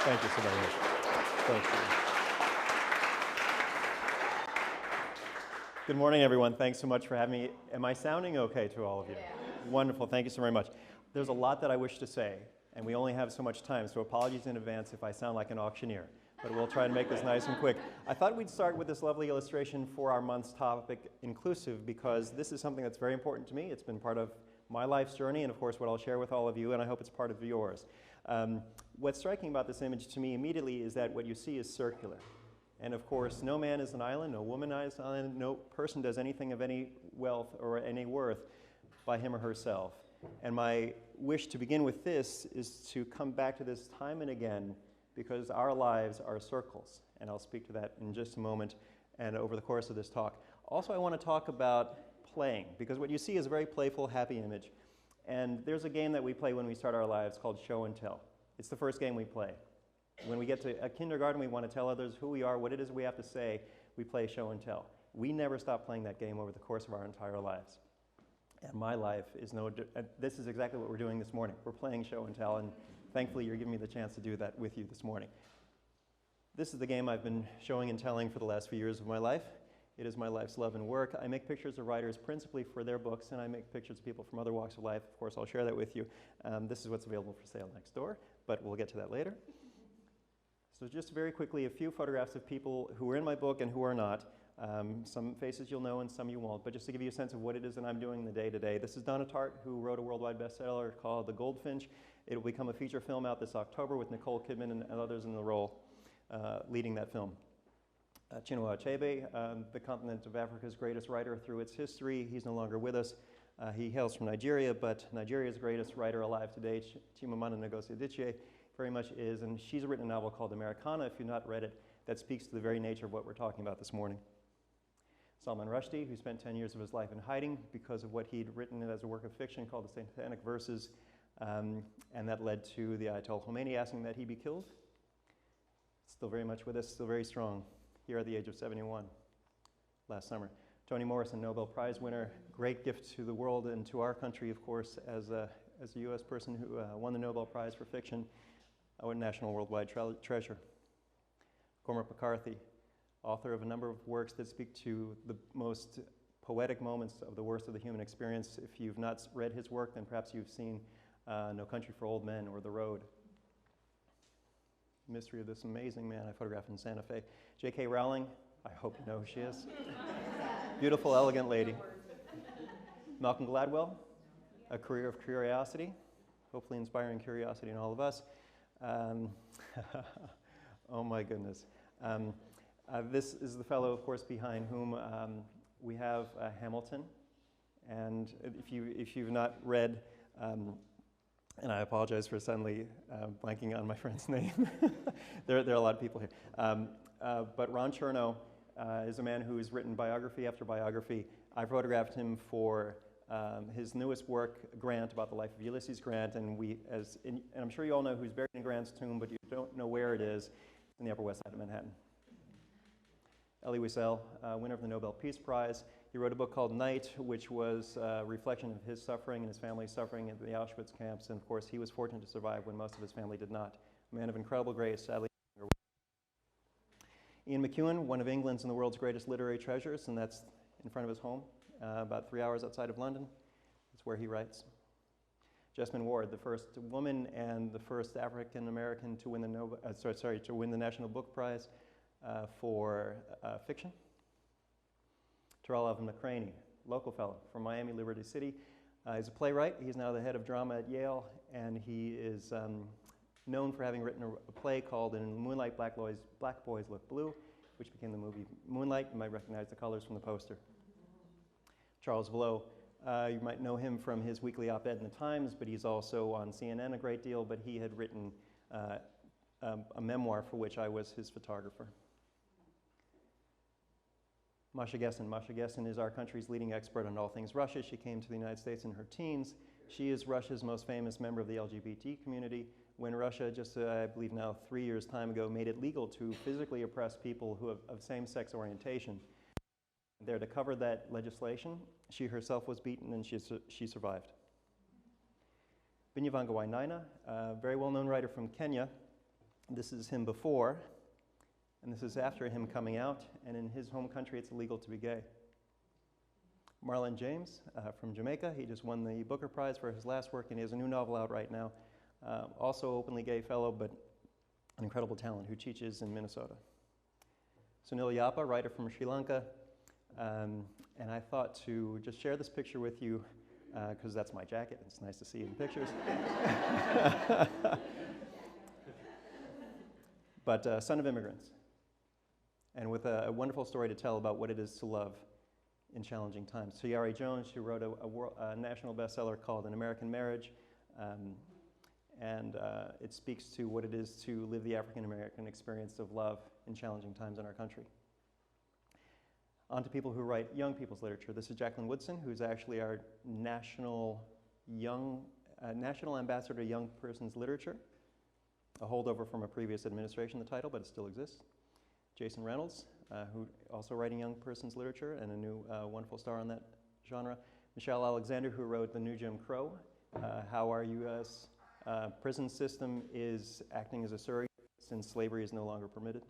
Thank you so very much. Thank you. Good morning, everyone. Thanks so much for having me. Am I sounding okay to all of you? Yeah. Wonderful. Thank you so very much. There's a lot that I wish to say, and we only have so much time, so apologies in advance if I sound like an auctioneer. But we'll try to make this nice and quick. I thought we'd start with this lovely illustration for our month's topic, inclusive, because this is something that's very important to me. It's been part of my life's journey, and of course what I'll share with all of you, and I hope it's part of yours. What's striking about this image to me immediately is that what you see is circular. And of course, no man is an island, no woman is an island, no person does anything of any wealth or any worth by him or herself. And my wish to begin with this is to come back to this time and again, because our lives are circles, and I'll speak to that in just a moment and over the course of this talk. Also, I want to talk about playing, because what you see is a very playful, happy image. And there's a game that we play when we start our lives called show and tell. It's the first game we play. When we get to a kindergarten, we want to tell others who we are, what it is we have to say. We play show and tell. We never stop playing that game over the course of our entire lives. And my life is this is exactly what we're doing this morning. We're playing show and tell, and thankfully you're giving me the chance to do that with you this morning. This is the game I've been showing and telling for the last few years of my life. It is my life's love and work. I make pictures of writers principally for their books, and I make pictures of people from other walks of life. Of course, I'll share that with you. This is what's available for sale next door, but we'll get to that later. So just very quickly, a few photographs of people who are in my book and who are not. Some faces you'll know and some you won't, but just to give you a sense of what it is that I'm doing in the day-to-day. This is Donna Tartt, who wrote a worldwide bestseller called The Goldfinch. It will become a feature film out this October with Nicole Kidman and others in the role leading that film. Chinua Achebe, the continent of Africa's greatest writer through its history. He's no longer with us. He hails from Nigeria, but Nigeria's greatest writer alive today, Chimamanda Ngozi Adichie, very much is, and she's written a novel called Americana, if you've not read it, that speaks to the very nature of what we're talking about this morning. Salman Rushdie, who spent 10 years of his life in hiding because of what he'd written as a work of fiction called the Satanic Verses, and that led to the Ayatollah Khomeini asking that he be killed. Still very much with us, still very strong, here at the age of 71 last summer. Toni Morrison, Nobel Prize winner, great gift to the world and to our country, of course, as a U.S. person who won the Nobel Prize for fiction, our national worldwide treasure. Cormac McCarthy, author of a number of works that speak to the most poetic moments of the worst of the human experience. If you've not read his work, then perhaps you've seen No Country for Old Men or The Road. The mystery of this amazing man I photographed in Santa Fe. J.K. Rowling, I hope you know who she is. Beautiful, elegant lady. Malcolm Gladwell, A Career of Curiosity, hopefully inspiring curiosity in all of us. Oh my goodness. This is the fellow, of course, behind whom we have Hamilton. And if you've not read, and I apologize for suddenly blanking on my friend's name. there are a lot of people here. But Ron Chernow is a man who has written biography after biography. I photographed him for his newest work, Grant, about the life of Ulysses Grant, and I'm sure you all know who's buried in Grant's tomb, but you don't know where it is. It's in the Upper West Side of Manhattan. Elie Wiesel, winner of the Nobel Peace Prize. He wrote a book called Night, which was a reflection of his suffering and his family's suffering at the Auschwitz camps, and of course he was fortunate to survive when most of his family did not. A man of incredible grace, sadly. Ian McEwan, one of England's and the world's greatest literary treasures, and that's in front of his home, about 3 hours outside of London. That's where he writes. Jesmyn Ward, the first woman and the first African American to win the National Book Prize for fiction. Tarell Alvin Mccraney, local fellow from Miami, Liberty City. He's a playwright. He's now the head of drama at Yale, and he is known for having written a play called In Moonlight, Black Boys Look Blue, which became the movie Moonlight. You might recognize the colors from the poster. Charles Vallot, you might know him from his weekly op-ed in the Times, but he's also on CNN a great deal, but he had written a memoir for which I was his photographer. Masha Gessen. Masha Gessen is our country's leading expert on all things Russia. She came to the United States in her teens. She is Russia's most famous member of the LGBT community. When Russia, just I believe now 3 years' time ago, made it legal to physically oppress people who have of same-sex orientation. There to cover that legislation, she herself was beaten and she survived. Binyavanga Wainaina, a very well-known writer from Kenya, This is him before, and this is after him coming out, and in his home country it's illegal to be gay. Marlon James from Jamaica, he just won the Booker Prize for his last work, and he has a new novel out right now. Also openly gay fellow, but an incredible talent who teaches in Minnesota. Sunil Yapa, writer from Sri Lanka, and I thought to just share this picture with you because that's my jacket. It's nice to see in pictures. But son of immigrants, and with a wonderful story to tell about what it is to love in challenging times. Tayari Jones, who wrote a national bestseller called An American Marriage, and it speaks to what it is to live the African American experience of love in challenging times in our country. On to people who write young people's literature. This is Jacqueline Woodson, who's actually our national ambassador to young person's literature, a holdover from a previous administration, the title, but it still exists. Jason Reynolds, who also writing young person's literature and a new wonderful star on that genre. Michelle Alexander, who wrote The New Jim Crow, how our U.S. Prison system is acting as a surrogate since slavery is no longer permitted.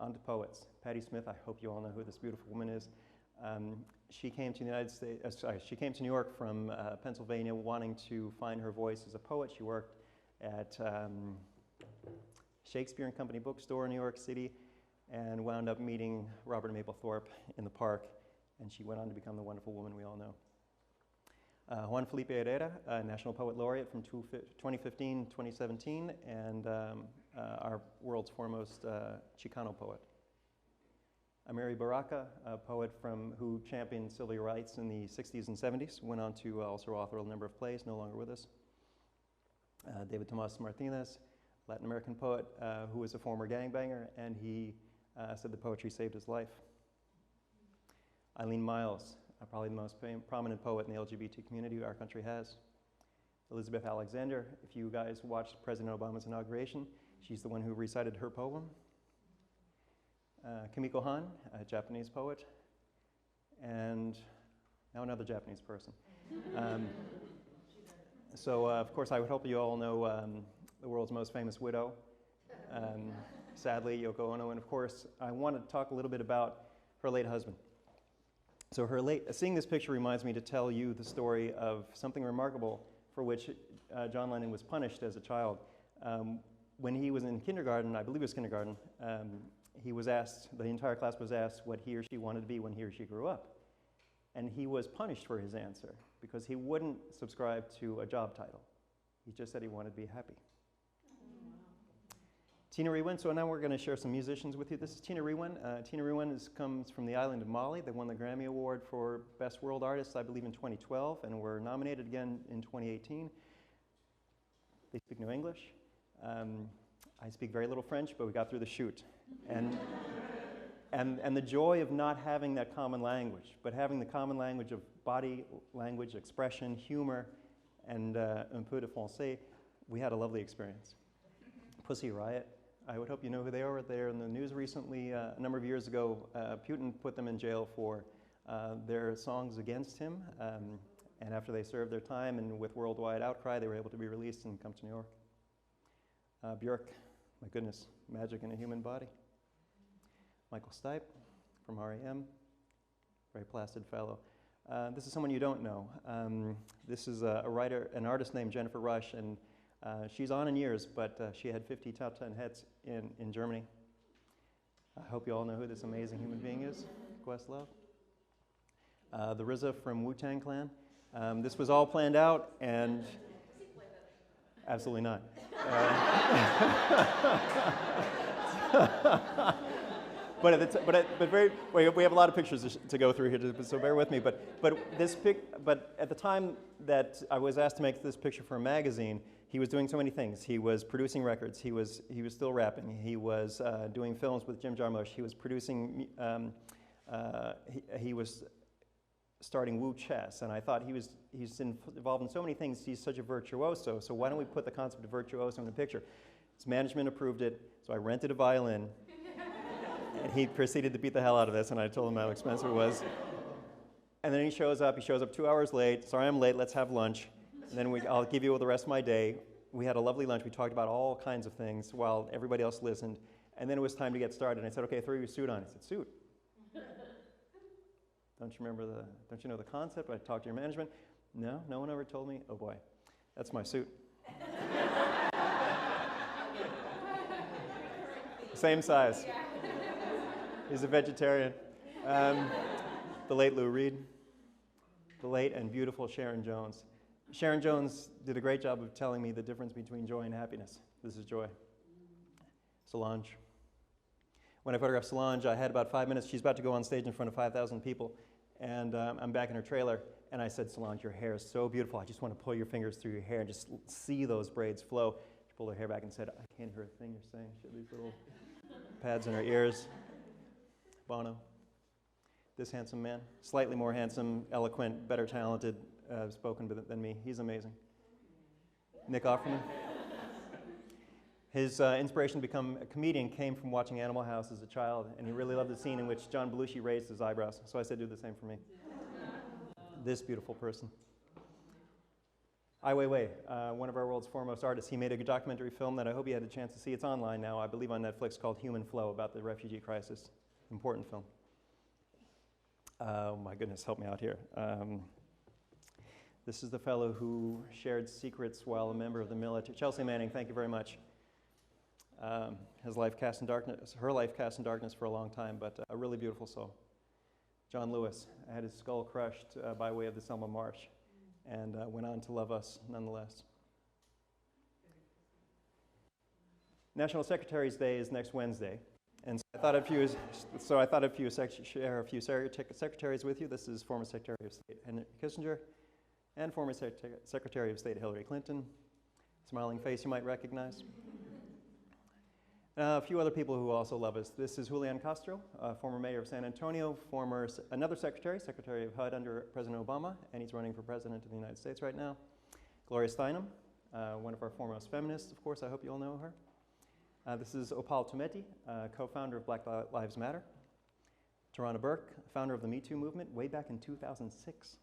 On to poets. Patti Smith, I hope you all know who this beautiful woman is. She came to the United States, she came to New York from Pennsylvania wanting to find her voice as a poet. She worked at Shakespeare and Company bookstore in New York City and wound up meeting Robert Mapplethorpe in the park, and she went on to become the wonderful woman we all know. Juan Felipe Herrera, National Poet Laureate from 2015-2017, and our world's foremost Chicano poet. Amiri Baraka, a poet who championed civil rights in the 60s and 70s, went on to also author a number of plays, no longer with us. David Tomas Martinez, Latin American poet who was a former gangbanger, and he said that poetry saved his life. Eileen Miles, probably the most prominent poet in the LGBT community our country has. Elizabeth Alexander, if you guys watched President Obama's inauguration, she's the one who recited her poem. Kimiko Han, a Japanese poet, and now another Japanese person. So, of course, I would hope you all know the world's most famous widow, sadly, Yoko Ono, and of course, I want to talk a little bit about her late husband. So seeing this picture reminds me to tell you the story of something remarkable for which John Lennon was punished as a child. When he was in kindergarten, I believe it was kindergarten, he was asked, the entire class was asked what he or she wanted to be when he or she grew up. And he was punished for his answer because he wouldn't subscribe to a job title. He just said he wanted to be happy. Tina Raehwan, so now we're going to share some musicians with you. This is Tina Raehwan. Tina Raehwan comes from the island of Mali. They won the Grammy Award for Best World Artist, I believe, in 2012, and were nominated again in 2018. They speak no English. I speak very little French, but we got through the shoot. And the joy of not having that common language, but having the common language of body language, expression, humor, and un peu de français, we had a lovely experience. Pussy Riot, I would hope you know who they are. They're in the news recently. A number of years ago, Putin put them in jail for their songs against him, and after they served their time and with worldwide outcry, they were able to be released and come to New York. Björk, my goodness, magic in a human body. Michael Stipe from R.E.M., very placid fellow. This is someone you don't know. This is a writer, an artist named Jennifer Rush, and she's on in years, but she had 50 top 10 hits in Germany. I hope you all know who this amazing human being is, Questlove. The RZA from Wu-Tang Clan. This was all planned out, and absolutely not. We have a lot of pictures to go through here, so bear with me. But at the time that I was asked to make this picture for a magazine, he was doing so many things. He was producing records. He was still rapping. He was doing films with Jim Jarmusch. He was producing. He was starting Wu Chess, and I thought he's involved in so many things. He's such a virtuoso. So why don't we put the concept of virtuoso in the picture? His management approved it, so I rented a violin. And he proceeded to beat the hell out of this, and I told him how expensive it was. And then he shows up 2 hours late. Sorry, I'm late, let's have lunch. And then I'll give you the rest of my day. we had a lovely lunch. We talked about all kinds of things while everybody else listened. And then it was time to get started. And I said, okay, throw your suit on. He said, suit? Don't you know the concept? I talked to your management. No, no one ever told me. Oh boy, that's my suit. Same size. He's a vegetarian. The late Lou Reed, the late and beautiful Sharon Jones. Sharon Jones did a great job of telling me the difference between joy and happiness. This is joy. Solange. When I photographed Solange, I had about 5 minutes. She's about to go on stage in front of 5,000 people, and I'm back in her trailer, and I said, Solange, your hair is so beautiful. I just want to pull your fingers through your hair and just see those braids flow. She pulled her hair back and said, I can't hear a thing you're saying. She had these little pads in her ears. Bono. This handsome man, slightly more handsome, eloquent, better talented, spoken than me. He's amazing. Nick Offerman. His inspiration to become a comedian came from watching Animal House as a child, and he really loved the scene in which John Belushi raised his eyebrows. So I said, do the same for me. This beautiful person. Ai Weiwei, one of our world's foremost artists. He made a documentary film that I hope you had a chance to see. It's online now, I believe on Netflix, called Human Flow, about the refugee crisis. Important film. Oh my goodness, help me out here. This is the fellow who shared secrets while a member of the military. Chelsea Manning, thank you very much. His life cast in darkness, her life cast in darkness for a long time, but a really beautiful soul. John Lewis had his skull crushed by way of the Selma March, and went on to love us nonetheless. National Secretaries Day is next Wednesday, and so I thought I'd share a few secretaries with you. This is former Secretary of State Henry Kissinger and former Secretary of State Hillary Clinton. Smiling face you might recognize. A few other people who also love us. This is Julian Castro, former mayor of San Antonio, another Secretary of HUD under President Obama, and he's running for President of the United States right now. Gloria Steinem, one of our foremost feminists, of course. I hope you all know her. This is Opal Tometi, co-founder of Black Lives Matter. Tarana Burke, founder of the Me Too movement way back in 2006.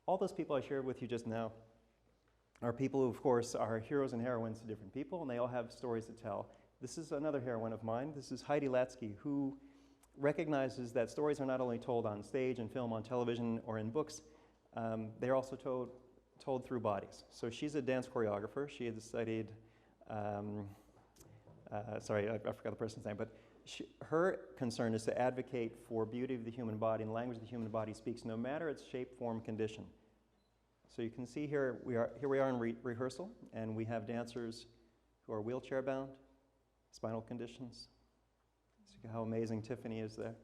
All those people I shared with you just now are people who, of course, are heroes and heroines to different people, and they all have stories to tell. This is another heroine of mine. This is Heidi Lansky, who recognizes that stories are not only told on stage and film, on television, or in books, they're also told through bodies. So she's a dance choreographer. She had studied, sorry, I forgot the person's name, but her concern is to advocate for beauty of the human body and language the human body speaks, no matter its shape, form, condition. So you can see here we are in rehearsal, and we have dancers who are wheelchair bound, spinal conditions. See how amazing Tiffany is there.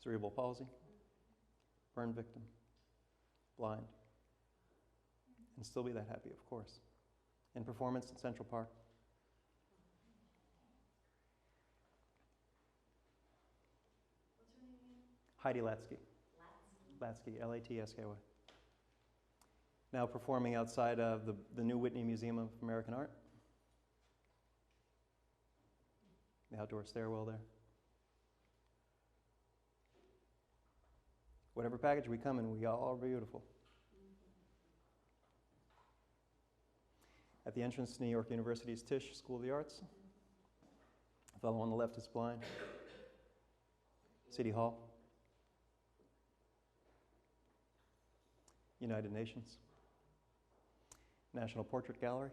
Cerebral palsy, burn victim, blind, and still be that happy, of course. In performance in Central Park. Heidi Lansky. Lansky, L-A-T-S-K-Y. Now performing outside of the new Whitney Museum of American Art. The outdoor stairwell there. Whatever package we come in, we all are beautiful. At the entrance to New York University's Tisch School of the Arts. The fellow on the left is blind. City Hall. United Nations, National Portrait Gallery.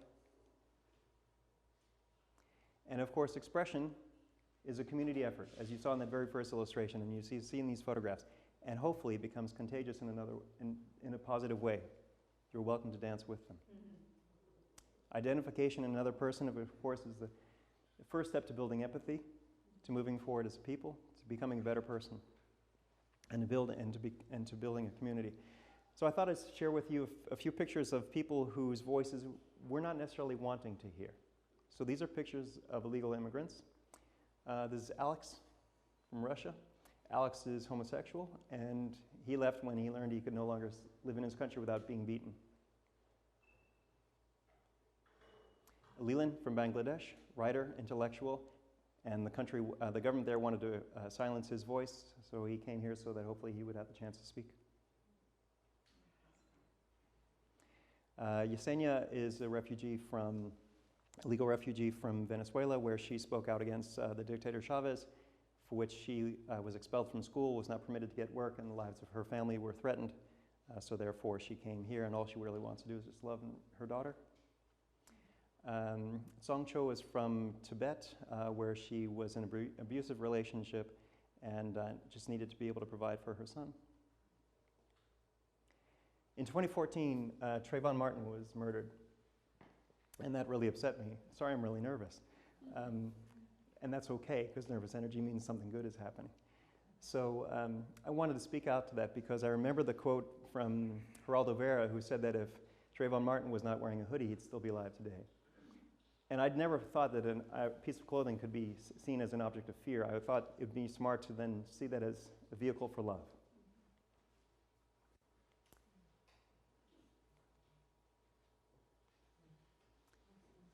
And of course, expression is a community effort, as you saw in that very first illustration, and you see in these photographs, and hopefully it becomes contagious in a positive way. You're welcome to dance with them. Mm-hmm. Identification in another person, of course, is the first step to building empathy, to moving forward as a people, to becoming a better person, and to building a community. So I thought I'd share with you a few pictures of people whose voices we're not necessarily wanting to hear. So these are pictures of illegal immigrants. This is Alex from Russia. Alex is homosexual, and he left when he learned he could no longer live in his country without being beaten. Leland from Bangladesh, writer, intellectual, And the government there wanted to silence his voice, so he came here so that hopefully he would have the chance to speak. Yesenia is a legal refugee from Venezuela, where she spoke out against the dictator Chavez, for which she was expelled from school, was not permitted to get work, and the lives of her family were threatened. So therefore she came here, and all she really wants to do is just love her daughter. Song Cho is from Tibet, where she was in an abusive relationship and just needed to be able to provide for her son. In 2014, Trayvon Martin was murdered, and that really upset me. Sorry, I'm really nervous. And that's okay, because nervous energy means something good is happening. So I wanted to speak out to that because I remember the quote from Geraldo Vera, who said that if Trayvon Martin was not wearing a hoodie, he'd still be alive today. And I'd never thought that a piece of clothing could be seen as an object of fear. I thought it would be smart to then see that as a vehicle for love.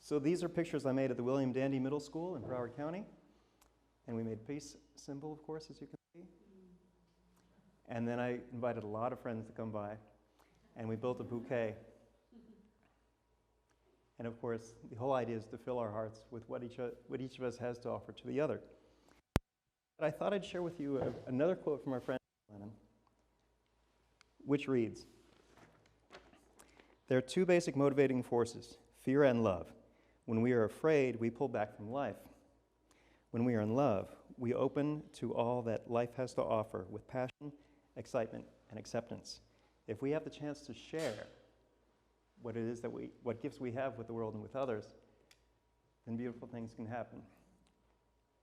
So these are pictures I made at the William Dandy Middle School in Broward County. And we made a peace symbol, of course, as you can see. And then I invited a lot of friends to come by, and we built a bouquet. And of course, the whole idea is to fill our hearts with what each of us has to offer to the other. But I thought I'd share with you another quote from our friend Lennon, which reads, "There are two basic motivating forces, fear and love. When we are afraid, we pull back from life. When we are in love, we open to all that life has to offer with passion, excitement, and acceptance. If we have the chance to share what it is what gifts we have with the world and with others, then beautiful things can happen."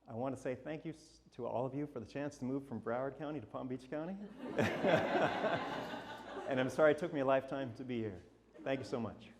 I want to say thank you to all of you for the chance to move from Broward County to Palm Beach County. And I'm sorry it took me a lifetime to be here. Thank you so much.